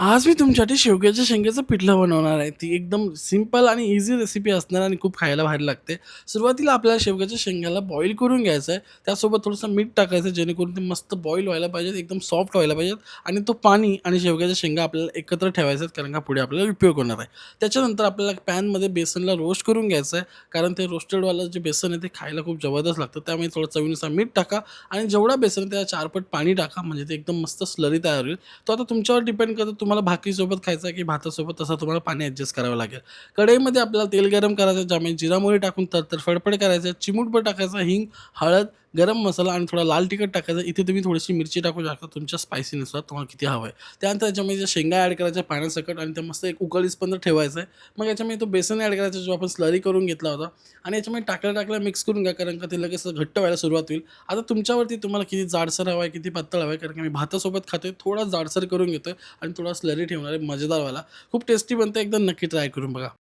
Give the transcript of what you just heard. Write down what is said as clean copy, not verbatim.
आज मी तुमच्यासाठी शेवग्याच्या शेंगाचं पिठलं बनवणार आहे. ती एकदम सिंपल आणि ईझी रेसिपी असणार आणि खूप खायला भारी लागते. सुरुवातीला आपल्याला शेवग्याच्या शेंगाला बॉईल करून घ्यायचं आहे. त्यासोबत थोडंसं मीठ टाकायचं जेणेकरून ते मस्त बॉईल व्हायला पाहिजेत, एकदम सॉफ्ट व्हायला पाहिजेत आणि तो पाणी आणि शेवग्याच्या शेंगा आपल्याला एकत्र ठेवायचे आहेत कारण का पुढे आपल्याला उपयोग होणार आहे. त्याच्यानंतर आपल्याला पॅनमध्ये बेसनला रोस्ट करून घ्यायचं आहे कारण ते रोस्टेडवालं जे बेसन आहे ते खायला खूप जबरदस्त लागतं. त्यामुळे थोडं चवीनुसार मीठ टाका आणि जेवढा बेसन आहे त्याच्या 4 पट पाणी टाका म्हणजे ते एकदम मस्त स्लरी तयार होईल. तो आता तुमच्यावर डिपेंड करतं तुम्हाला भाकरीसोबत खायचा आहे की भातासोबत तसा तुम्हाला पाणी ॲडजस्ट करावं लागेल. कढईमध्ये आपल्याला तेल गरम करायचं आहे, ज्यामध्ये जिरा मोहरी टाकून तर फडफड करायचं आहे. चिमूटभर टाकायचा हिंग, हळद, गरम मसाला आणि थोडा लाल तिखट टाकायचं. इथे तुम्ही थोडीशी मिरची टाकू शकता तुमच्या स्पायसीनुसार तुम्हाला किती हवं आहे. त्यानंतर याच्यामध्ये ज्या शेंगा ॲड करायच्या पाण्यासकट आणि त्या मस्त एक उकळ येईपर्यंत ठेवायचं आहे. मग याच्यामध्ये तो बेसन ॲड करायचा जो आपण स्लरी करून घेतला होता आणि याच्यामध्ये टाकल्या मिक्स करून घ्या कारण का ते लगेच घट्ट व्हायला सुरुवात होईल. आता तुमच्यावरती तुम्हाला किती जाडसर हवा आहे, किती पातळ हवा आहे कारण की मी भातासोबत खातोय. थोडा जाडसर करून घेतोय आणि थोडा स्लरी ठेवणार आहे मजेदारवाला. खूप टेस्टी बनतं एकदम नक्की ट्राय करून बघा.